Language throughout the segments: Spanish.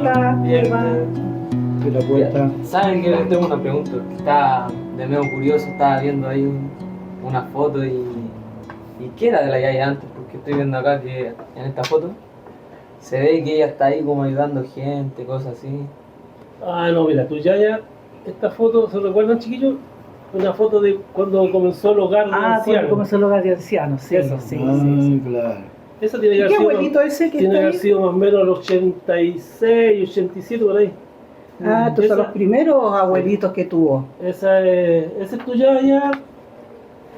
planta. Bien. Que la puerta. ¿Saben que les tengo una pregunta? Que está de medio curioso, estaba viendo ahí una foto y ¿qué era de la Yaya antes? Porque estoy viendo acá que en esta foto se ve que ella está ahí como ayudando gente, cosas así. Ah, no, mira, tu Yaya, esta foto, ¿se recuerdan, chiquillos? Una foto de cuando comenzó el hogar de Cuando ancianos. comenzó el hogar de ancianos, sí, Eso. sí, Ah, sí. claro. Esa tiene que ¿Y haber qué sido, abuelito ese que tiene que está haber ahí? sido más o menos los 86, 87 por ahí. Ah, estos son Esa- los primeros abuelitos que tuvo. ese es tu Yaya.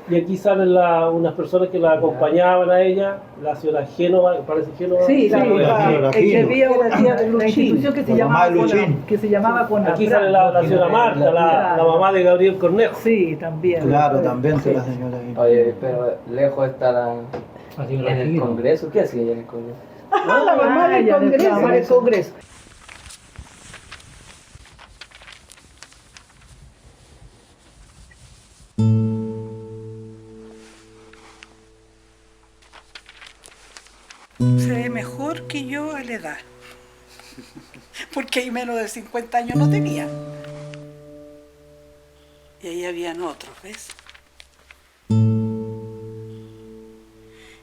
Y aquí salen unas personas que la acompañaban a ella, la señora Génova, parece Génova. Sí, la señora Es que Gino. había Era tía de la Luchín. institución que se La mamá llamaba de Luchín. que se llamaba Conapran. Aquí sale la señora Marta, la mamá de Gabriel Cornejo. Sí, también. Claro, también Sí. se la señora ahí. Oye, pero lejos está en el Congreso. ¿Qué hacía ella en el Congreso? Ah, la mamá del ya, Congreso. la mamá del Congreso. Se ve mejor que yo a la edad. Porque ahí menos de 50 años no tenía. Y ahí habían otros, ¿ves?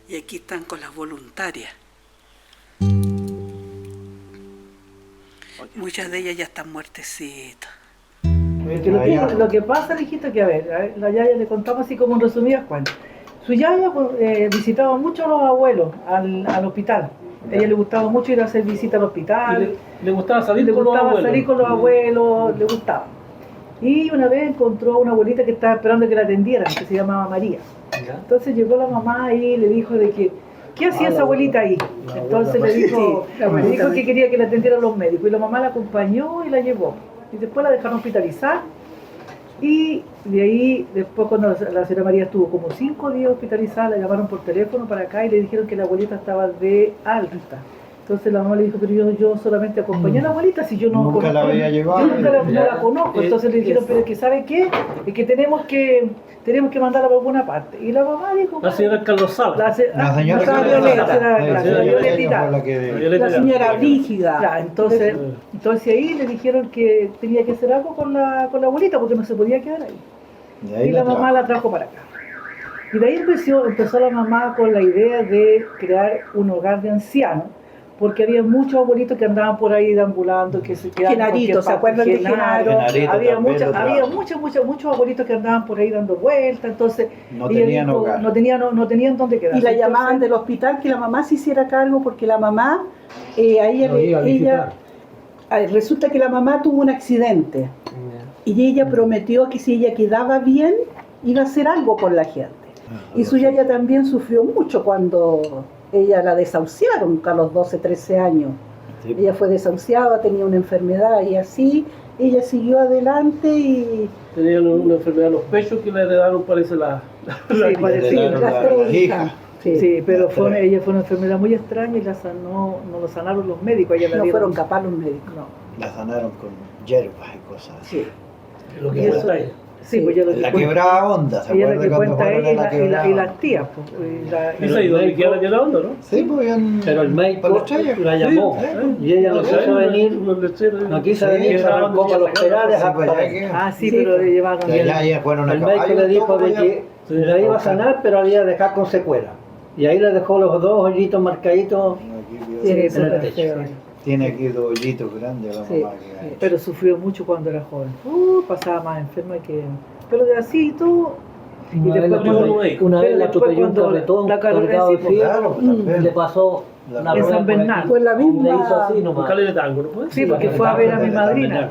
Y aquí están con las voluntarias. Muchas de ellas ya están muertecitas. Lo que pasa, hijito, que a ver, la Yaya le contamos así como en resumidas cuentas. Su Yaya visitaba mucho a los abuelos al hospital. A ella le gustaba mucho ir a hacer visita al hospital. Le gustaba salir Le con los gustaba abuelos. salir con los abuelos, le gustaba. Y una vez encontró una abuelita que estaba esperando que la atendieran, que se llamaba María. ¿Ya? Entonces llegó la mamá y le dijo de que, ¿qué hacía esa abuelita ahí? Entonces le dijo, Sí, la abuelita que quería que la atendieran los médicos. Y la mamá la acompañó y la llevó. Y después la dejaron hospitalizar. Y de ahí, después cuando la señora María estuvo como 5 días hospitalizada, la llamaron por teléfono para acá y le dijeron que la abuelita estaba de alta. Entonces la mamá le dijo, pero yo solamente acompañé a la abuelita, si yo no Nunca la había llevado. yo nunca no la conozco. Entonces le dijeron, pero es que ¿sabe qué? Es que tenemos que mandarla por alguna parte. Y la mamá dijo, La señora Carlos Sala. La señora la señora Violeta. la señora Violetita. fue la que... La señora Brígida. Ya, entonces ahí le dijeron que tenía que hacer algo con la abuelita porque no se podía quedar ahí. De ahí Y la mamá la trajo para acá. Y de ahí empezó la mamá con la idea de crear un hogar de ancianos, porque había muchos abuelitos que andaban por ahí deambulando, que se quedaban en Genarito, cualquier ¿se acuerdan de parte. Genaro? Genarito Había también lo trajo. muchos abuelitos que andaban por ahí dando vueltas, entonces No ella tenían dijo, hogar. no tenían dónde quedarse. Y la Entonces, llamaban del hospital que la mamá se hiciera cargo porque la mamá, a ella resulta que la mamá tuvo un accidente y ella prometió que si ella quedaba bien iba a hacer algo por la gente. Y su Yaya también sufrió mucho cuando ella la desahuciaron a los 12, 13 años. Sí. Ella fue desahuciada, tenía una enfermedad y así ella siguió adelante y Tenían una enfermedad en los pechos que le heredaron, parece la Sí, parece, Heredaron las las tres hijas. hijas. Sí. sí, pero Las tres. ella fue una enfermedad muy extraña y no lo sanaron los médicos. Ella la No dieron- fueron capaces los médicos. No. La sanaron con hierbas y cosas así. Sí. lo Y que eso- cuenta ella. Sí, pues ella lo que La cuenta- quebrada onda, ¿se ella acuerda lo que cuando cuenta fueron a ella la y quebrada? las tías. Pues, Esa y donde queda la tierra onda, ¿no? Sí, pues iban Pero el para la médico estrella. la llamó y ella no quiso venir, Unos lecheros, no quiso Sí, venir, se arrancó para los perales Sí, pues, hasta ya que- Ah, sí, Sí, pero pues. le llevaron. De allá ya fueron a el médico caballo, le dijo todo de allá. que la iba a sanar, pero había de dejar con secuela. Y ahí le dejó los dos hoyitos marcaditos. Sí, en el súper techo. feo. Tiene aquí dos hoyitos grandes la Sí, mamá que ha hecho. Pero sufrió mucho cuando era joven. Pasaba más enferma que... Pero de así y todo... Y Una vez después la cuando- atropelló- una vez pero la después atropelló un cuando carretón la carretera cargado de sí, pues, Claro, fierro también. y le pasó La- una En rueda San por aquí. Bernardo. Fue la Y le hizo misma. así nomás. Buscarle de tango, ¿no puede? Sí, porque fue a ver a mi madrina.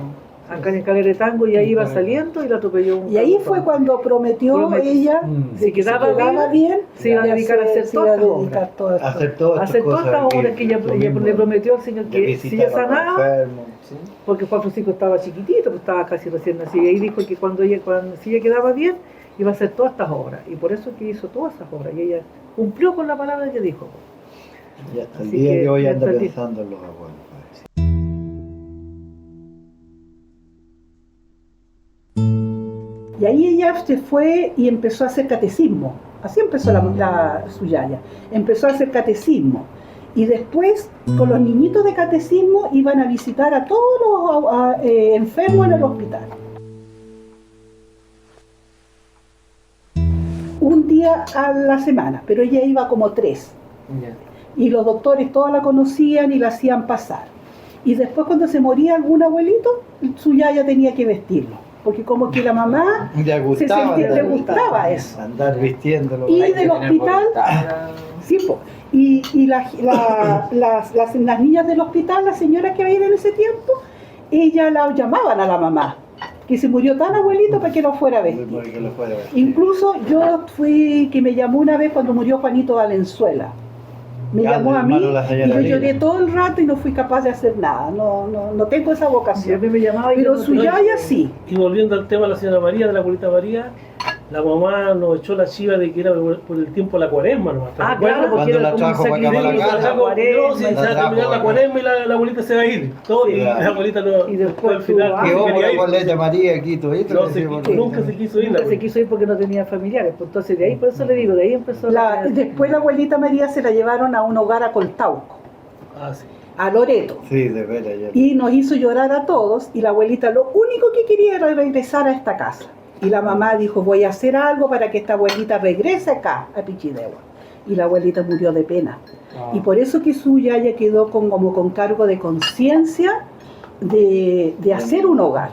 Acá en el Caleretango y ahí iba saliendo y la atropelló un Y ahí carretón. fue cuando prometió ella Si quedaba, que quedaba bien, se iba a dedicar a hacer se iba todas a estas dedicar obras. todas estas Hacer todas Hacer estas todas cosas estas aquí, obras que ella lo mismo, le prometió al Señor de que si visitar ella a los sanaba, enfermos. porque Juan Francisco estaba chiquitito, pues estaba casi recién nacido. Y ahí dijo que si ella quedaba bien, iba a hacer todas estas obras. Y por eso que hizo todas esas obras. Y ella cumplió con la palabra que dijo. Y hasta el Así día que de hoy ya anda está el día. pensando en los abuelos. parece. Y ahí ella se fue y empezó a hacer catecismo. Así empezó su Yaya. Empezó a hacer catecismo. Y después, con los niñitos de catecismo, iban a visitar a todos los enfermos en el hospital. Un día a la semana, pero ella iba como 3. Ya. Y los doctores todos la conocían y la hacían pasar. Y después, cuando se moría algún abuelito, su yaya tenía que vestirlo, porque como que la mamá Le gustaba, le gustaba eso. andar vistiéndolo. Y Hay que del tener hospital, voluntad. sí, po. Y las niñas del hospital, las señoras que veían en ese tiempo, ellas la llamaban a la mamá, que se murió tan abuelito para que no fuera a vestir. Porque lo fuera a vestir. Incluso yo fui, que me llamó una vez cuando murió Juanito Valenzuela. Me Ah, llamó a mí hermano de la y señora yo Lila. lloré todo el rato y no fui capaz de hacer nada. No tengo esa Si a vocación. mí me llamaba y Pero yo no su tenía- yaya sí. Y volviendo al tema de la señora María, de la abuelita María, la mamá nos echó la chiva de que era por el tiempo de la cuaresma nomás. ¿te Ah, recuerdas? claro, porque Cuando era la como un trajo para acá, para la sacrificio, casa. la cuaresma, No, si se va a trajo, terminar la acá. cuaresma y la abuelita se va a ir. Todo, y Claro. la abuelita no. Y después al final tú, no Que se vos quería ir. con leche María aquí, todo esto. No que se decimos, quiso, nunca se quiso ir. la Nunca se abuelita. quiso ir porque no tenía familiares. Pues entonces de ahí, por eso le digo, de ahí empezó la... Después la abuelita María se la llevaron a un hogar a Coltauco, Ah, sí. a Loreto. Sí, de veras. Ya. Y nos hizo llorar a todos y la abuelita lo único que quería era regresar a esta casa. Y la mamá dijo, voy a hacer algo para que esta abuelita regrese acá, a Pichidegua. Y la abuelita murió de pena. Y por eso que su yaya quedó como con cargo de conciencia de hacer un hogar.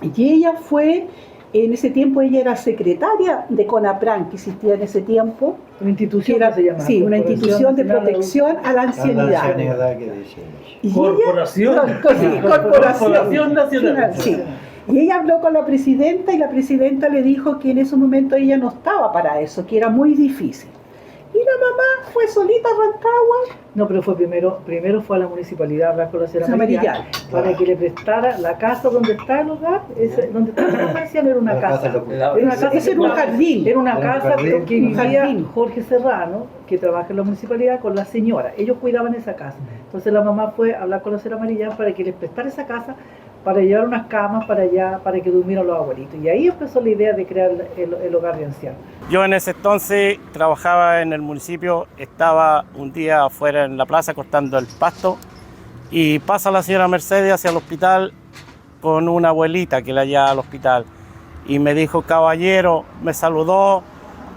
Y ella fue, en ese tiempo ella era secretaria de CONAPRAN, que existía en ese tiempo. Una Que institución era, que se llama. sí, una institución de protección a la A la ancianidad. ancianidad que dice. Y Corporación. sí, Corporación Nacional. Sí. Y ella habló con la presidenta y la presidenta le dijo que en ese momento ella no estaba para eso, que era muy difícil. Y la mamá fue solita a Rancagua. No, pero fue primero fue a la municipalidad a hablar con la señora Señora María María. para que le prestara la casa donde está el hogar, donde está la farmacia, no era una La casa. de los- Era una casa, Ese era un jardín. Era una Era un casa jardín. que Un vivía jardín. Jorge Serrano, que trabaja en la municipalidad, con la señora. Ellos cuidaban esa casa. Entonces la mamá fue a hablar con la señora María para que les prestara esa casa, para llevar unas camas para allá, para que durmieran los abuelitos. Y ahí empezó la idea de crear el hogar de ancianos. Yo en ese entonces trabajaba en el municipio, estaba un día afuera en la plaza cortando el pasto y pasa la señora Mercedes hacia el hospital con una abuelita que la lleva al hospital y me dijo, caballero, me saludó,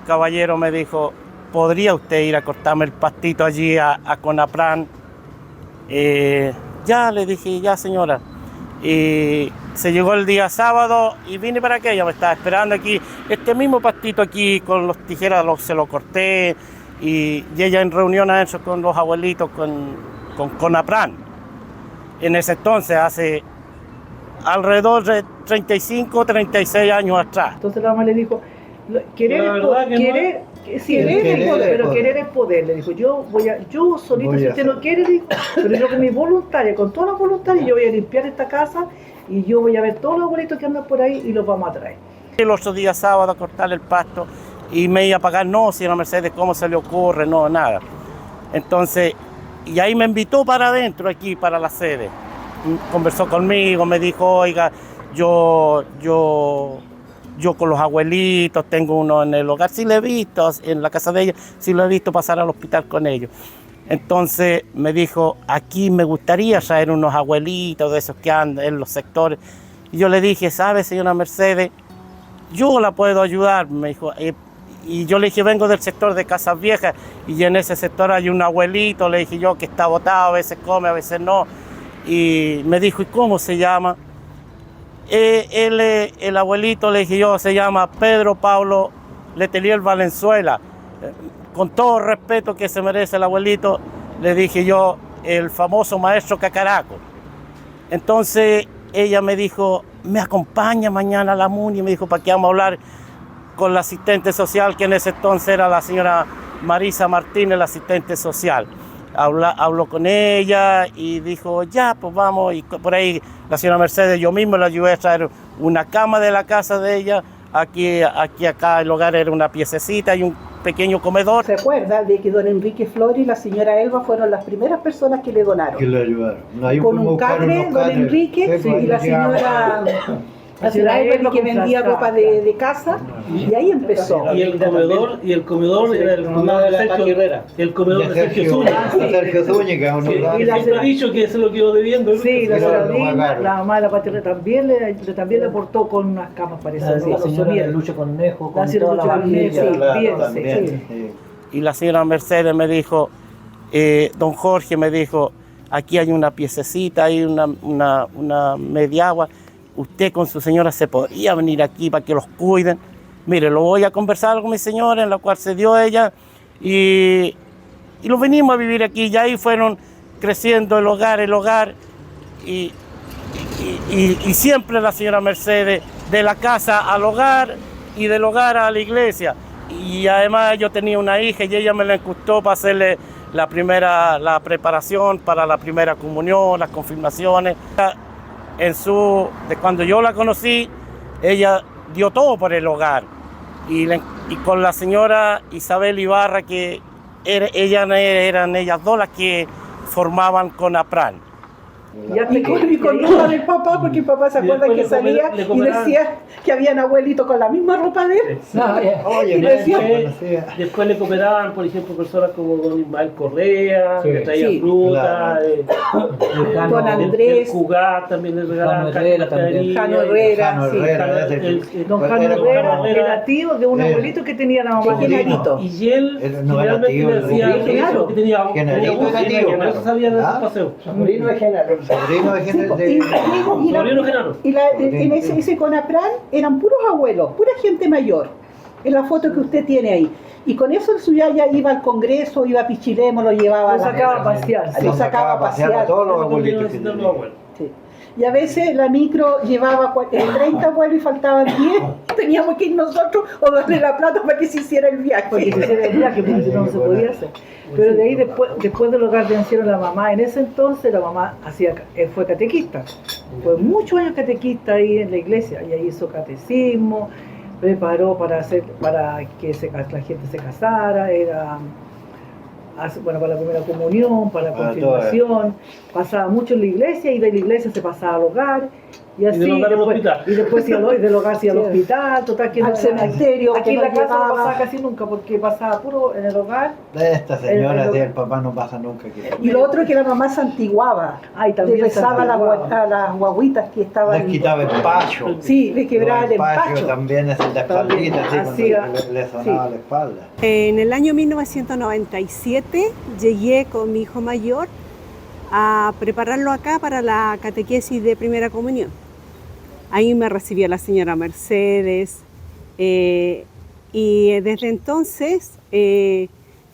caballero me dijo, ¿podría usted ir a cortarme el pastito allí a CONAPRAN? Ya, le dije, ya señora. Y se llegó el día sábado y vine para acá, ella me estaba esperando aquí, este mismo pastito aquí con los tijeras se lo corté y ella en reunión ha hecho con los abuelitos con CONAPRAN. En ese entonces, hace alrededor de 35, 36 años atrás. Entonces la mamá le dijo, querer La es verdad poder, que no- querer, sí, Querer querer es es poder, pero poder. querer es poder. Le dijo, yo solito, Voy si a usted no hacer. quiere, dijo, pero yo con mi voluntaria, con todos los voluntarios, yo voy a limpiar esta casa y yo voy a ver todos los abuelitos que andan por ahí y los vamos a traer. El otro día sábado a cortar el pasto y me iba a pagar, no, señora Mercedes, ¿cómo se le ocurre? No, nada. Entonces, y ahí me invitó para adentro, aquí, para la sede. Conversó conmigo, me dijo, oiga, yo con los abuelitos, tengo uno en el hogar, sí lo he visto, en la casa de ella, sí lo he visto pasar al hospital con ellos. Entonces me dijo, aquí me gustaría traer unos abuelitos de esos que andan en los sectores. Y yo le dije, ¿sabe, señora Mercedes? Yo la puedo ayudar, me dijo. Y yo le dije, vengo del sector de Casas Viejas y en ese sector hay un abuelito, le dije yo, que está botado, a veces come, a veces no. Y me dijo, ¿y cómo se llama? El abuelito, le dije yo, se llama Pedro Pablo Letelier Valenzuela. Con todo el respeto que se merece el abuelito, le dije yo, el famoso maestro Cacaraco. Entonces ella me dijo, me acompaña mañana a la MUNI, me dijo, ¿para qué vamos a hablar con la asistente social, que en ese entonces era la señora Marisa Martínez, la asistente social? Habló con ella y dijo, ya, pues vamos. Y por ahí la señora Mercedes, yo mismo le ayudé a traer una cama de la casa de ella. Acá el hogar era una piececita y un pequeño comedor. ¿Se acuerda de que don Enrique Flores y la señora Elba fueron las primeras personas que le donaron? Que lo ayudaron. No, ahí Con fuimos a un buscar catre, unos don catres. Enrique Sí, y la llegamos. señora La señora Evelyn que vendía ropa de casa y ahí empezó. Y el comedor era el comedor de Sergio Herrera. El comedor de Sergio Zúñiga. Sergio Zúñiga, un lugar. Y la Siempre he dicho que se lo quedó debiendo. Sí, la Pero señora lo Dilma, pagaron. la mamá de la Patria también le aportó con unas camas, parece. La ¿no? señora Somier. de Lucho Cornejo, La con señora toda la Lucho Cornejo, familia. sí. Claro, bien, también, sí. sí. Y la señora Mercedes me dijo, don Jorge me dijo, aquí hay una piececita, hay una media agua, usted con su señora se podría venir aquí para que los cuiden. Mire, lo voy a conversar con mi señora, en la cual se dio ella, y los venimos a vivir aquí, y ahí fueron creciendo el hogar, y siempre la señora Mercedes, de la casa al hogar, y del hogar a la iglesia. Y además yo tenía una hija y ella me la incrustó para hacerle la preparación para la primera comunión, las confirmaciones. De cuando yo la conocí, ella dio todo por el hogar. Y con la señora Isabel Ibarra, que eran ellas dos las que formaban CONAPRAN. Y con ropa del papá, porque el papá se acuerda que salía y decía que habían abuelitos con la misma ropa de él. Oye, Y no decía- conocía. Después le cooperaban, por ejemplo, personas como don Ismael Correa, Sí. que traían Sí. fruta, Don Andrés. el Cugat también le regalaban Jano Herrera también. mascarillas. Jano Herrera, Jano sí. Herrera, ese Don era Jano como Herrera Jano era tío de un abuelito que tenía la mamá Sí, de Genarito. Y él No era generalmente tío, le decía el Genaro. que tenía Genarito voz, era tío, que no se sabía de ¿ah? su paseo. Sobrino de Genaro. sobrino de gente de... Sobrino Genaro. En ese CONAPRAN eran puros abuelos, pura gente mayor, en la foto que usted tiene ahí. Y con eso el Suyaya iba al Congreso, iba a Pichilemo, lo llevaba Lo a la sacaba a pasear. Lo sacaba a pasear. a todos los Eso continúa abuelitos que siendo tenía. los abuelos. Sí. Y a veces la micro llevaba 30 abuelos y faltaban 10. Teníamos que ir nosotros o darle la plata para que se hiciera el viaje. Porque se hiciera el viaje, porque si no, no se podía hacer. Pero de ahí, después del hogar de ancianos, la mamá, en ese entonces, la mamá fue catequista. Fue muchos años catequista ahí en la iglesia. Y ahí hizo catecismo, preparó para que la gente se casara, para la primera comunión, para la Para confirmación. Pasaba mucho en la iglesia y de la iglesia se pasaba al hogar. Y así, del hogar al hospital. y después del hogar sí al Sí. hospital, total que Al cementerio, aquí que en la nos casa no llevaba. pasaba casi nunca, porque pasaba puro en el hogar. Esta señora El- del papá no pasa nunca aquí. Y lo otro que la mamá santiguaba. Ay, también Le rezaba a santiguaba. las guaguitas que estaban. Les quitaba el pacho. Sí, le quebraba el empacho. También es la espaldita, así, Hacía- cuando le sonaba la espalda. En el año 1997 llegué con mi hijo mayor a prepararlo acá para la catequesis de primera comunión. Ahí me recibió la señora Mercedes y desde entonces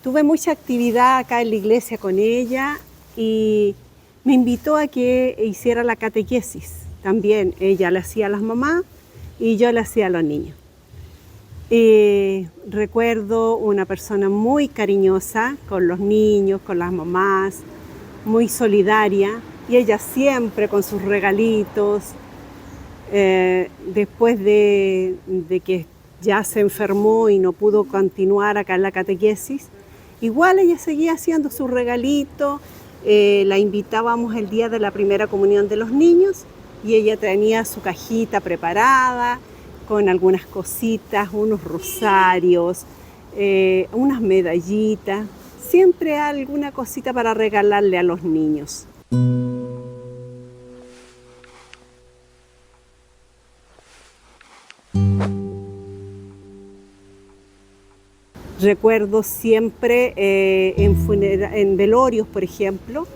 tuve mucha actividad acá en la iglesia con ella y me invitó a que hiciera la catequesis. También ella le hacía a las mamás y yo le hacía a los niños. Recuerdo una persona muy cariñosa con los niños, con las mamás, muy solidaria, y ella siempre con sus regalitos. Después de que ya se enfermó y no pudo continuar acá en la catequesis, igual ella seguía haciendo sus regalitos. La invitábamos el día de la primera comunión de los niños y ella tenía su cajita preparada con algunas cositas, unos rosarios, unas medallitas, siempre alguna cosita para regalarle a los niños. Recuerdo siempre en velorios, por ejemplo,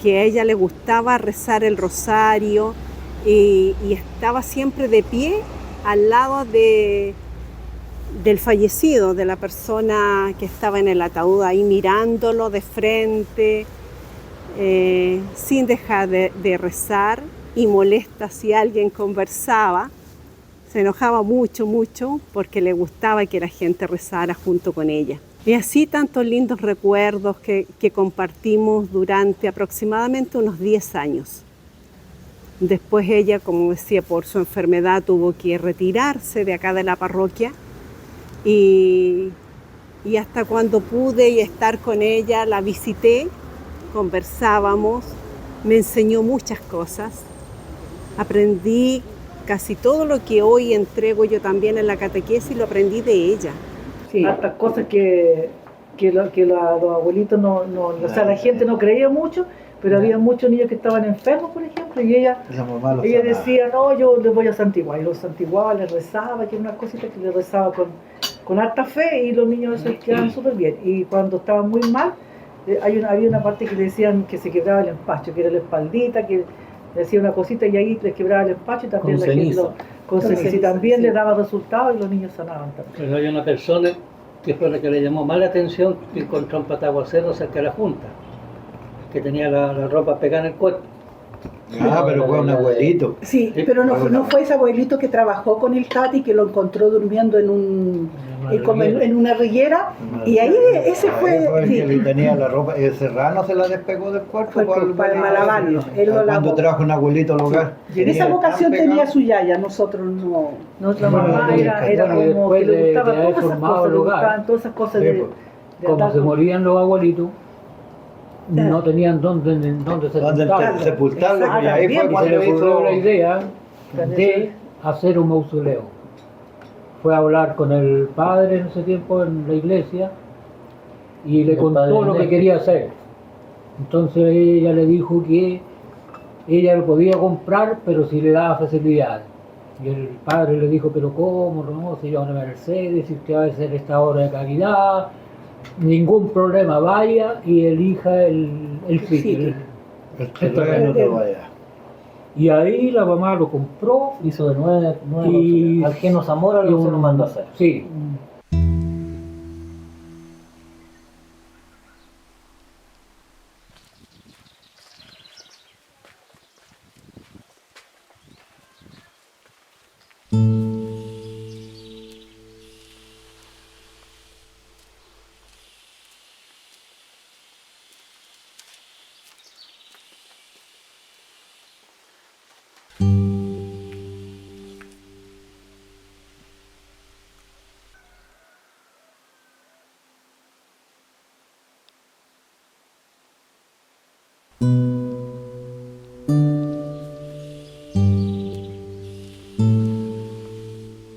que a ella le gustaba rezar el rosario y estaba siempre de pie al lado del fallecido, de la persona que estaba en el ataúd, ahí mirándolo de frente, sin dejar de rezar, y molesta si alguien conversaba. Se enojaba mucho porque le gustaba que la gente rezara junto con ella. Y así tantos lindos recuerdos que compartimos durante aproximadamente unos 10 años. Después ella, como decía, por su enfermedad tuvo que retirarse de acá de la parroquia y hasta cuando pude estar con ella la visité, conversábamos, me enseñó muchas cosas. Aprendí casi todo lo que hoy entrego yo también en la catequesis lo aprendí de ella. Sí, hartas cosas que los abuelitos o sea, la gente no creía mucho, pero había muchos niños que estaban enfermos, por ejemplo, y ella decía, no, yo les voy a santiguar, y los santiguaba, les rezaba, que era una cosita que les rezaba con harta fe, y los niños esos quedaban súper bien. Y cuando estaban muy mal, había una parte que le decían que se quebraba el empacho, que era la espaldita, que le decía una cosita y ahí les quebraba el empacho, y también Con la gente ceniza. con ceniza, y también sí. le daba resultados y los niños sanaban también. Pero hay una persona que fue la que le llamó más la atención, que encontró un pataguacero cerca de la Junta, que tenía la ropa pegada en el cuerpo. Pero fue un abuelito. Sí, pero no fue ese abuelito que trabajó con el Tati, que lo encontró durmiendo en una riguera, y ahí ese fue... el sí. que le tenía la ropa, el serrano se la despegó del cuerpo Fue para lavarlo, él lo cuando lavó. trajo un abuelito al hogar. Y en esa vocación tenía su yaya, nosotros no. Nuestra mamá era bueno, como que después le gustaba de haber todas esas formado cosas, el le hogar, gustaban todas esas cosas Sí, de pues. de Como andar se con- morían los abuelitos, no tenían dónde Donde sepultarlos. sepultarlo, y ahí fue Exacto. Y se cuando le ocurrió hizo la idea de hacer un mausoleo. Fue a hablar con el padre en ese tiempo en la iglesia y le El contó padre lo que Ernesto. quería hacer. Entonces ella le dijo que ella lo podía comprar, pero si le daba facilidades. Y el padre le dijo, pero ¿cómo? No, si yo una Mercedes, si usted va a hacer esta obra de caridad, ningún problema, vaya y elija el sitio. sitio. el terreno que vaya. Y ahí la mamá lo compró. Hizo de nuevo Y- al Geno Zamora y lo se lo mandó a hacer. Sí.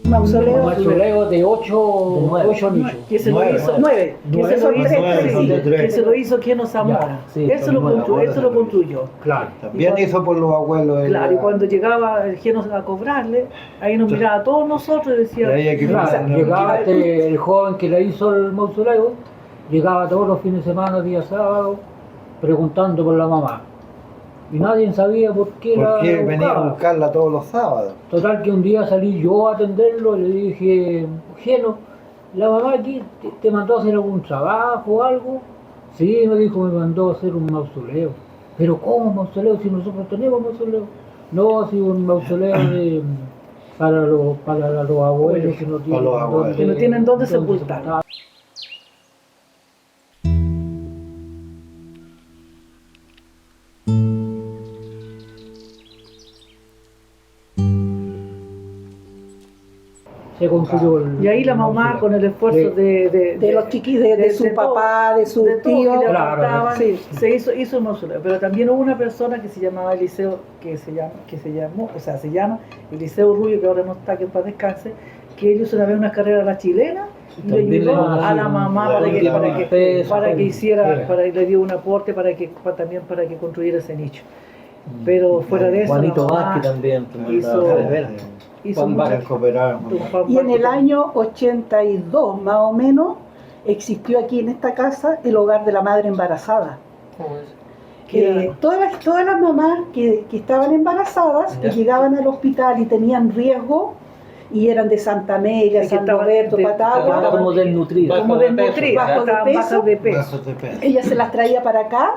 Un mausoleo. Un mausoleo de ocho nichos. Que se lo Nueve. hizo, Nueve. que se lo hizo, Nueve, son de tres. que se lo hizo Geno Zamora. Ya, sí, Él se lo son nueve. construyó, él se lo construyó. Claro. También Y hizo por los abuelos. Claro, y cuando llegaba el Geno a cobrarle, ahí nos miraba a todos nosotros y decía, Claro, llegaba el joven que le hizo el mausoleo, llegaba todos los fines de semana, día sábado, preguntando por la mamá. Y nadie sabía por qué ¿Por qué la venía a buscaba. buscarla todos los sábados? Total que un día salí yo a atenderlo y le dije, Geno, ¿la mamá aquí te mandó a hacer algún trabajo o algo? Sí, me dijo, me mandó a hacer un mausoleo. ¿Pero cómo mausoleo si nosotros tenemos mausoleo? No, ha sido un mausoleo para los abuelos que no tienen los abuelos. Que no tienen dónde sepultar. Se construyó el Y ahí la mamá, mausoleo. con el esfuerzo De los chiquis, de su papá, de su de todo tío. que le Claro, aportaban, sí. se hizo el mausoleo. Pero también hubo una persona que se llamaba Eliseo, se llama Eliseo Rubio, que ahora no está, que en paz descanse, que él hizo una vez una carrera a la chilena y le También ayudó le- a la mamá le para dio que hiciera, Sí. le dio un aporte también para que construyera ese nicho. Pero fuera de eso, Juanito la mamá Vázquez también. hizo- hizo Juan muchas- Vázquez cooperaban. Juan Y en el Vázquez. año 82, más o menos, existió aquí en esta casa el hogar de la madre embarazada. ¿Cómo es? Que todas las mamás que estaban embarazadas, que Ya. llegaban al hospital y tenían riesgo, y eran de Santa Amelia, Y que San estaban Roberto, de- Patagua, Estaba como desnutrida. como desnutrida, bajo de estaban peso. bajas de peso. Brazos de peso. ella se las traía para acá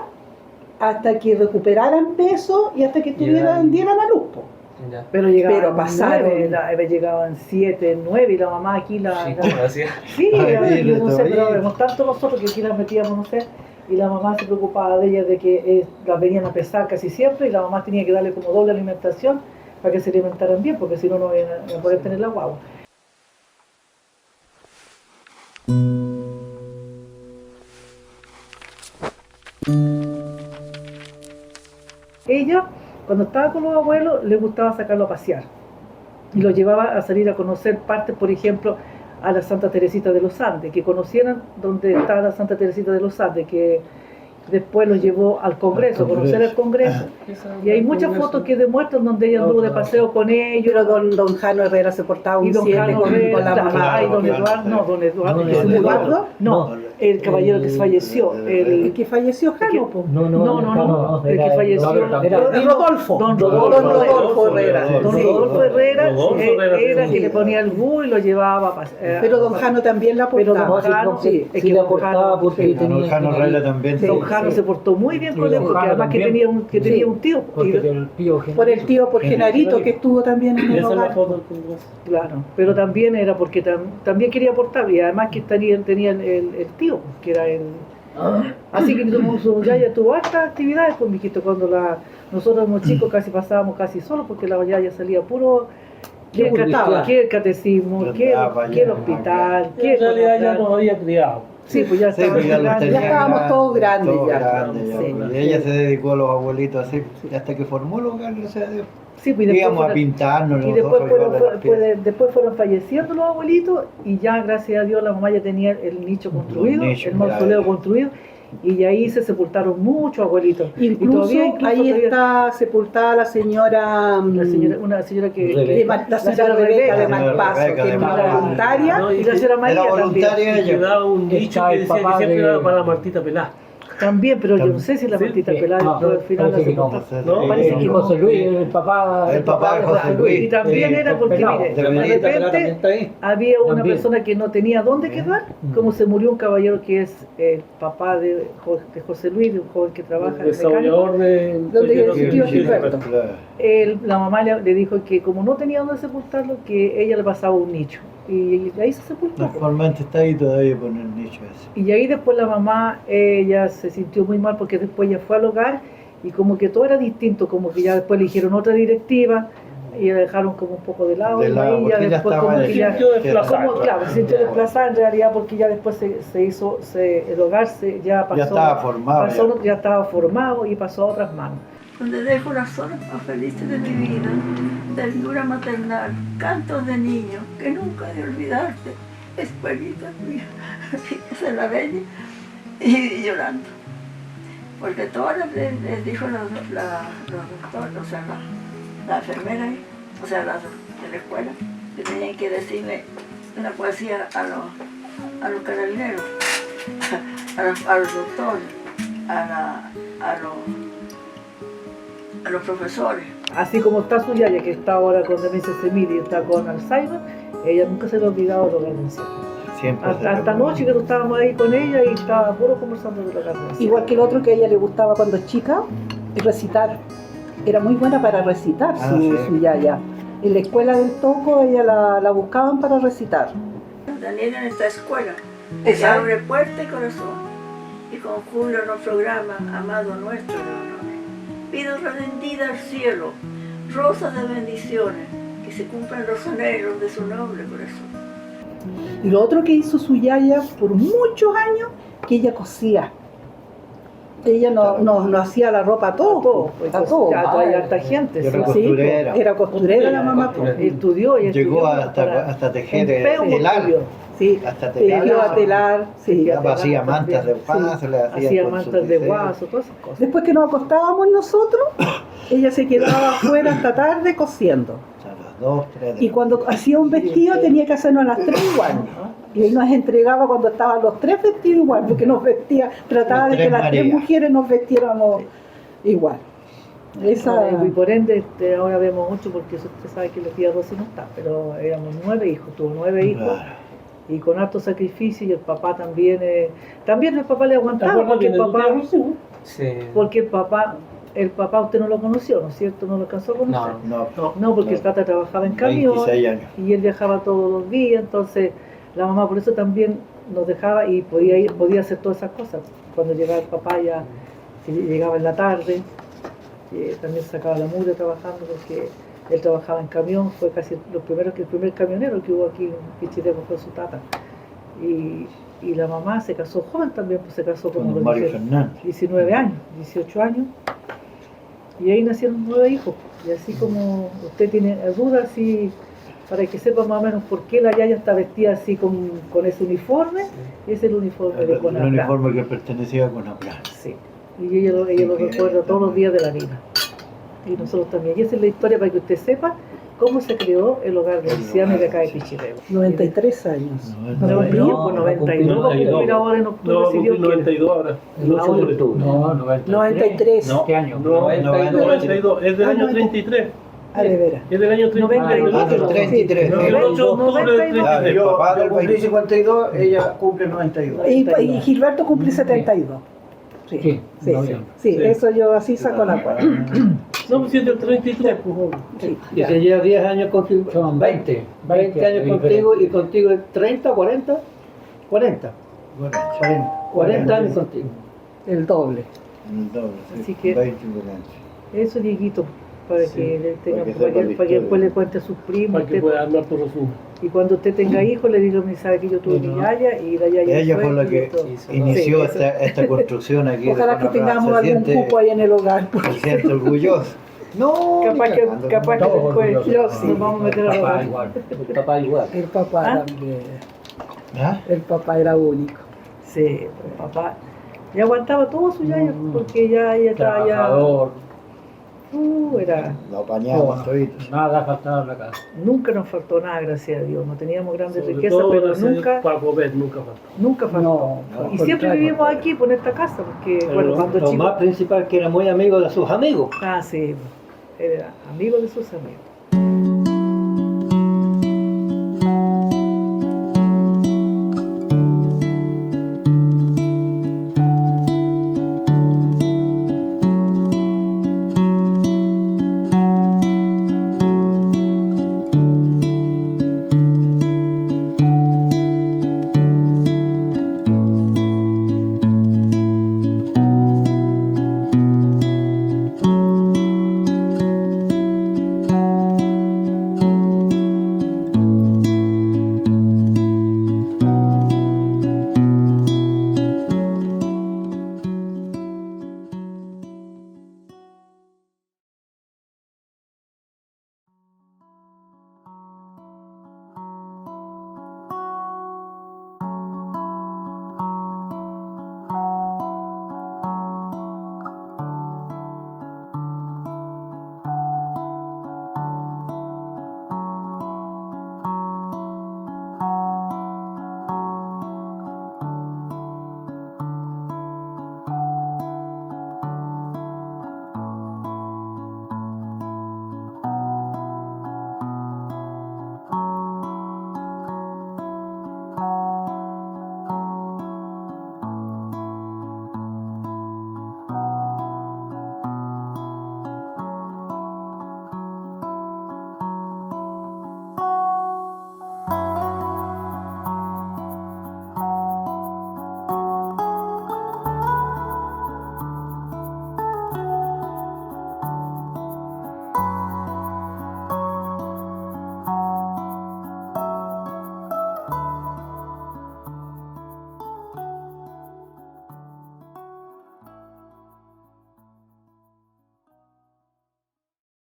hasta que recuperaran peso y hasta que dieran a luz. Po. Ya. Pero llegaban Pero pasaron. 9, llegaban 7, 9 y la mamá aquí Sí, la ¿cómo lo hacía? sí, Ay, yo no sé, todavía. pero vemos tanto nosotros que aquí las metíamos, no sé, y la mamá se preocupaba de ellas de que las venían a pesar casi siempre y la mamá tenía que darle como doble alimentación para que se alimentaran bien, porque si no, no iban a poder tener la guagua. Ella, cuando estaba con los abuelos, le gustaba sacarlo a pasear. y los llevaba a salir a conocer partes, por ejemplo, a la Santa Teresita de los Andes, que conocieran dónde está la Santa Teresita de los Andes, que después los llevó al Congreso, a conocer el Congreso. Y hay muchas fotos que demuestran donde ella anduvo de paseo con ellos. Pero don Jano Herrera se portaba un Y don 7 Jano con Herrera, la mamá. ay, don Eduardo, no, don Eduardo, ¿Eduardo? no, el caballero que falleció, El que falleció Jano, po. no, el que falleció, Rodolfo. Don Rodolfo Herrera. Don Sí. Rodolfo Herrera Rodolfo Herrera, era sí. que le ponía el bus y lo llevaba a pasear. Pero don Jano también la Pero don portaba. Jano, sí, es sí que la don portaba Jano- porque sí. tenía- Jano Herrera también. Don Jano se portó muy bien con Sí, él, don porque Jano además que también. tenía un tío. Porque Y- el tío Por el tío, por Genarito, que estuvo también en Y el esa es la hogar. foto del Congreso. Claro, pero también era porque también quería aportar, y además que tenía el tío, que era el... Así que su yaya tuvo hartas actividades con mijito, cuando nosotros éramos chicos casi pasábamos casi solos, porque la yaya salía puro... Que el catecismo, que el hospital, que En realidad ya nos había criado. Sí, pues ya Sí, estaba pues ya los grande. tenía Ya estábamos todos grandes todos ya. grandes ya, Sí. pues. Y ella se dedicó a los abuelitos así, hasta que formó el hogar, gracias a Dios. Sí, pues, y después Íbamos a fueron- pintarnos y los después dos, fueron, arreglarle las piezas. después fueron falleciendo los abuelitos y ya gracias a Dios la mamá ya tenía el nicho construido, nicho, el mausoleo claro. construido, y ahí se sepultaron muchos abuelitos. Incluso ahí todavía está sepultada la señora, una señora que la señora Rebeca de Malpaso, Rebeca que de es una Malpaso. voluntaria. No, y la señora María Era voluntaria también. Y ella. daba un dicho Está que el decía que papá siempre de- era para Martita Pelá. También, pero yo no sé si la Sí, Martita sí. Pelada No, después al final la parece que no. sepultaron. No, parece que no. José Luis, el papá El papá de José Luis. Y también Sí, era porque, pelado. mire, De de Benedita repente había una También. persona que no tenía dónde quedar, como se murió un caballero que es el papá de José Luis, de un joven que trabaja El en mecánico. desarrollador de... Donde Sí, el tío sí, Gilberto. claro. La mamá le dijo que como no tenía dónde sepultarlo, que ella le pasaba un nicho. Y ahí se sepultó. Actualmente está ahí todavía con el nicho ese. Y ahí después la mamá, ella se sintió muy mal porque después ella fue al hogar y como que todo era distinto, como que ya después eligieron otra directiva y la dejaron como un poco de lado. De y lado, ahí porque ya ya después estaba como en que el ya... sitio desplazado. Como, claro, se sintió desplazada en realidad porque ya después el hogar ya pasó, Ya estaba formado. ya estaba formado y pasó a otras manos. Donde dejo las horas más felices de mi vida, ternura maternal, cantos de niño, que nunca he de olvidarte, escuelita mía, se la bella y llorando. Porque todas les dijo los doctores, o sea, la enfermera, ahí, o sea, de la escuela, que tenían que decirme una poesía a los carabineros, a los doctores, a los profesores. Así como está su yaya, que está ahora con demencia senil y está con Alzheimer, ella nunca se le ha olvidado lo que anunció. Siempre. Hasta anoche que estábamos ahí con ella y estaba puro conversando de lo que anunció. Igual que el otro que a ella le gustaba cuando chica, recitar. Era muy buena para recitar Sí. su yaya. En la escuela del Toco ella la buscaban para recitar. Daniel en esta escuela, se abre puerta y corazón, y con júbilo nos programa, amado nuestro Leonor. Pido rendida al cielo, rosas de bendiciones, que se cumplan los anhelos de su noble corazón. Y lo otro que hizo su yaya por muchos años, que ella cosía. Ella no hacía la ropa a todos, pues, a todos. ya hay harta gente. Era sí. costurera. Era costurera la mamá. Costurera. Estudió y Llegó estudió hasta tejer en Peu telar. estudió. Sí, Hasta aprendió a telar. telar. Sí. Ya hacía mantas de Sí. paso, le hacía Hacía con sus mantas de diseños. guaso, todas esas cosas. Después que nos acostábamos nosotros, ella se quedaba afuera hasta tarde cosiendo. O sea, las 2, 3 Y cuando hacía un vestido tenía que hacernos las 3 igual. Y él nos entregaba cuando estaban los 3 vestidos igual, porque nos vestía, trataba Las de que tres las 3 Marías. mujeres nos vestiéramos igual. Esa, Y por ende ahora vemos mucho porque usted sabe que la tía Rosy no está, pero éramos 9 hijos, tuvo 9 hijos. Claro. Y con harto sacrificio, y el papá también el papá le ¿Te aguantaba acuerdas porque que el papá, Sí. porque el papá usted no lo conoció, ¿no es cierto? No lo alcanzó a conocer. No. No, porque el tata trabajaba en camión 26 años. y él viajaba todos los días, entonces la mamá por eso también nos dejaba y podía hacer todas esas cosas. Cuando llegaba el papá ya llegaba en la tarde, también sacaba la mugre trabajando porque él trabajaba en camión, fue casi el primer camionero que hubo aquí en Pichilemu fue su tata. Y la mamá se casó joven también, pues se casó como Con Mario Fernández. 19 años, 18 años. Y ahí nacieron 9 hijos. Y así como usted tiene dudas si para que sepa más o menos por qué la yaya está vestida así con ese uniforme. Ese es el uniforme de El Conaplan. uniforme que pertenecía a Conaplan. Sí. Y ella lo recuerda todos los días de la vida. Y nosotros también. Y esa es la historia para que usted sepa cómo se creó el hogar de ancianos de acá de Pichilemu. 93 años. No, pues 92 va a cumplir ahora en octubre, No, si Dios quiere. 92 ahora. El 8 de octubre. No, 93. 93. No, ¿qué año? No, 92, es del año 33. Ah, de veras. Es del año 33. Ah, del 33. No, el 8 de octubre del 33. Yo Yo del cumplí 20. 52, ella cumple 92. Y Gilberto cumple 72. Sí, Sí, sí, noviembre. sí, Sí. eso yo así saco la cuenta. No, pues si es del 33. Sí, Y ya. se lleva 10 años contigo. Son 20. 20 años contigo y contigo 30, 40. 40. 40 años contigo. El doble. El doble, sí. Así que- 20 por año. Eso, Dieguito, para Sí, que le tenga, para que para sepa la que historia. después le cuente a sus primos. Para que usted- pueda armar tu resumen. Y cuando usted tenga hijos, le diga, me sabe que yo tuve mi yaya y la yaya Ella fue la y que todo. inició Sí, esta construcción aquí. de Ojalá que Conaplan. tengamos Se algún siente- cupo ahí en el hogar. Se siente orgulloso. No, Capaz ni que, cagando. capaz que Todos después orgullosos. nos vamos a meter a El la papá hogar. igual. El papá igual. El papá ¿Ah? también. ¿Ah? El papá era único. Sí, el papá. Ya aguantaba todo su yaya, porque ya estaba ya. Trabajador. Era. Lo apañamos toditos. Nada faltaba en la casa. Nunca nos faltó nada, gracias a Dios. No teníamos grandes Sobre riquezas, todo, pero gracias a Dios, nunca, para comer nunca falta. nunca faltó. No, y al siempre contrario. vivimos aquí por esta casa, porque Pero bueno, cuando Lo chicos. más principal que era muy amigo de sus amigos. Ah, sí, era amigo de sus amigos.